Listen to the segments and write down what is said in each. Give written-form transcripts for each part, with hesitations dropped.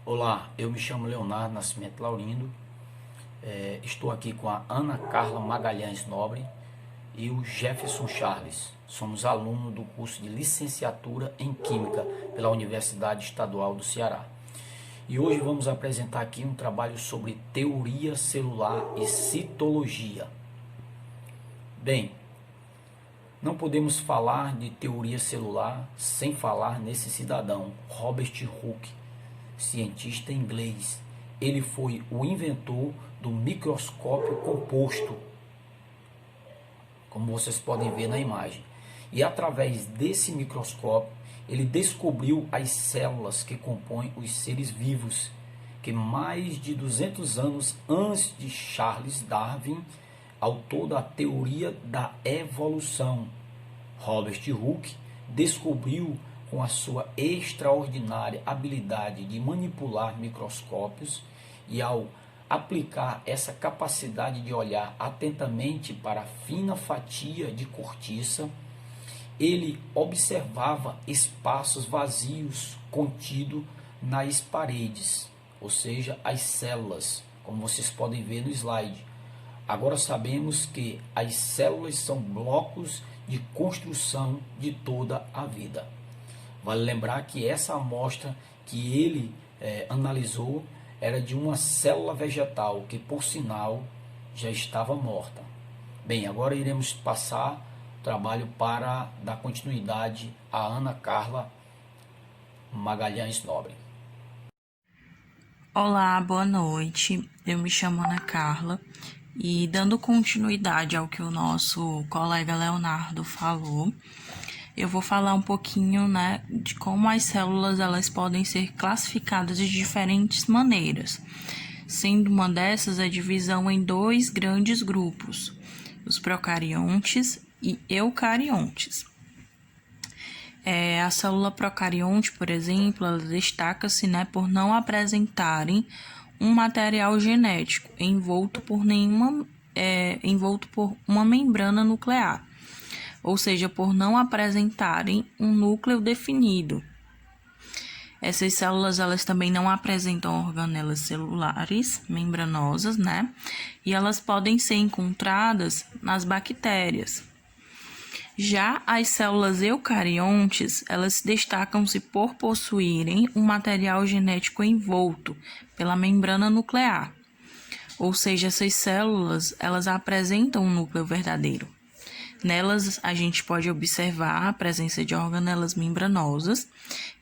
Olá, eu me chamo Leonardo Nascimento Laurindo, estou aqui com a Ana Carla Magalhães Nobre e o Jefferson Charles. Somos alunos do curso de licenciatura em Química pela Universidade Estadual do Ceará. E hoje vamos apresentar aqui um trabalho sobre teoria celular e citologia. Bem, não podemos falar de teoria celular sem falar nesse cidadão, Robert Hooke, cientista inglês. Ele foi o inventor do microscópio composto, como vocês podem ver na imagem. E através desse microscópio, ele descobriu as células que compõem os seres vivos, que mais de 200 anos antes de Charles Darwin, autor da teoria da evolução, Robert Hooke descobriu com a sua extraordinária habilidade de manipular microscópios e ao aplicar essa capacidade de olhar atentamente para a fina fatia de cortiça, ele observava espaços vazios contidos nas paredes, ou seja, as células, como vocês podem ver no slide. Agora sabemos que as células são blocos de construção de toda a vida. Vale lembrar que essa amostra que ele analisou era de uma célula vegetal que, por sinal, já estava morta. Bem, agora iremos passar o trabalho para dar continuidade a Ana Carla Magalhães Nobre. Olá, boa noite. Eu me chamo Ana Carla e dando continuidade ao que o nosso colega Leonardo falou, eu vou falar um pouquinho, de como as células elas podem ser classificadas de diferentes maneiras, sendo uma dessas a divisão em dois grandes grupos, os procariontes e eucariontes. A célula procarionte, por exemplo, ela destaca-se por não apresentarem um material genético envolto por uma membrana nuclear, ou seja, por não apresentarem um núcleo definido. Essas células elas também não apresentam organelas celulares membranosas, e elas podem ser encontradas nas bactérias. Já as células eucariontes, elas destacam-se por possuírem um material genético envolto pela membrana nuclear. Ou seja, essas células, elas apresentam um núcleo verdadeiro. Nelas, a gente pode observar a presença de organelas membranosas,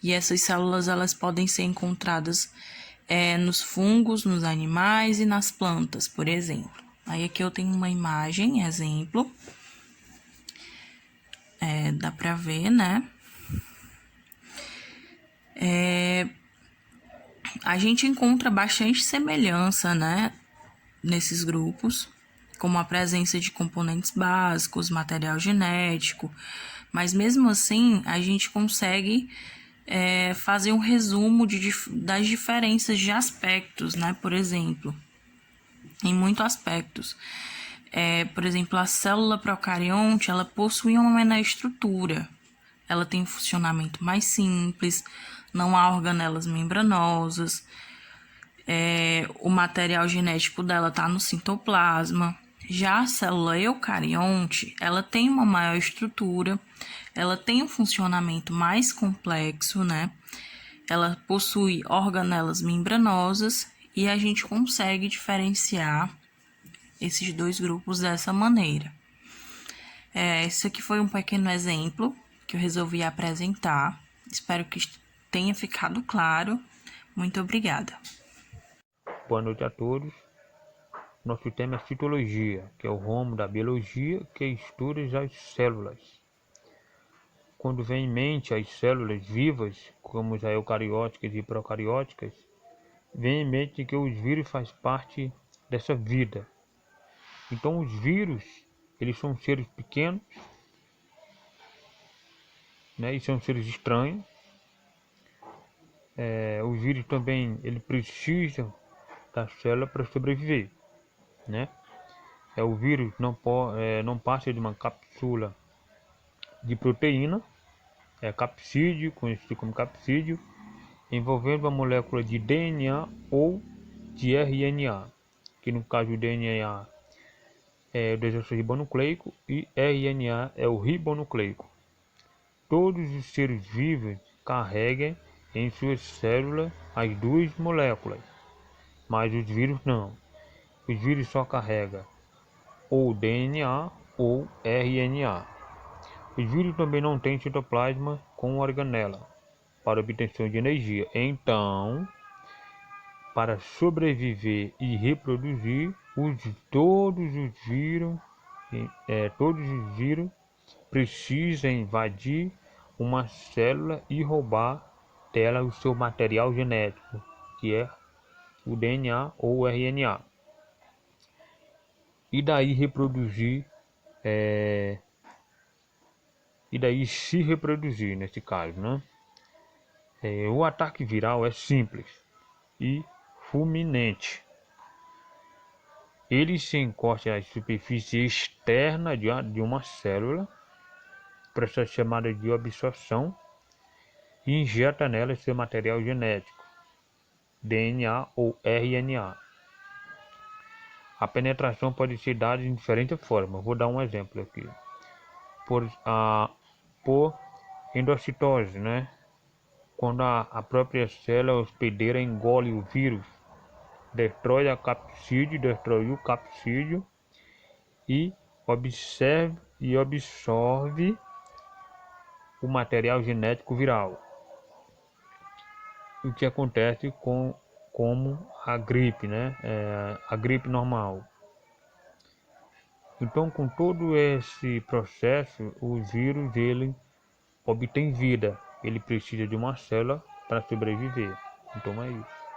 e essas células, elas podem ser encontradas nos fungos, nos animais e nas plantas, por exemplo. Aí aqui eu tenho uma imagem, exemplo. Dá para ver, A gente encontra bastante semelhança, nesses grupos, como a presença de componentes básicos, material genético, mas mesmo assim a gente consegue fazer um resumo das diferenças de aspectos, por exemplo, em muitos aspectos. Por exemplo, a célula procarionte, ela possui uma menor estrutura, ela tem um funcionamento mais simples, não há organelas membranosas, o material genético dela está no citoplasma. Já a célula eucarionte, ela tem uma maior estrutura, ela tem um funcionamento mais complexo, Ela possui organelas membranosas e a gente consegue diferenciar esses dois grupos dessa maneira. Esse aqui foi um pequeno exemplo que eu resolvi apresentar. Espero que tenha ficado claro. Muito obrigada. Boa noite a todos. Nosso tema é citologia, que é o ramo da biologia que estuda as células. Quando vem em mente as células vivas, como as eucarióticas e procarióticas, vem em mente que os vírus fazem parte dessa vida. Então os vírus, eles são seres pequenos, e são seres estranhos. Os vírus também, eles precisam da célula para sobreviver, O vírus não passa de uma cápsula de proteína, capsídeo, conhecido como capsídeo, envolvendo a molécula de DNA ou de RNA, que no caso o DNA é o desoxirribonucleico e RNA é o ribonucleico. Todos os seres vivos carregam em suas células as duas moléculas, mas os vírus não. Os vírus só carregam ou DNA ou RNA. Os vírus também não têm citoplasma com organela para obtenção de energia. Então, para sobreviver e reproduzir, todos os vírus precisam invadir uma célula e roubar dela o seu material genético, que é o DNA ou o RNA. E daí se reproduzir nesse caso, né? O ataque viral é simples e fulminante. Ele se encosta à superfície externa de uma célula, processo chamado de absorção, e injeta nela seu material genético, DNA ou RNA. A penetração pode ser dada de diferentes formas. Vou dar um exemplo aqui. Por endocitose, né? Quando a própria célula hospedeira engole o vírus, destrói o capsídeo e absorve o material genético viral. O que acontece como a gripe, né? A gripe normal. Então, com todo esse processo, o vírus ele obtém vida. Ele precisa de uma célula para sobreviver. Então é isso.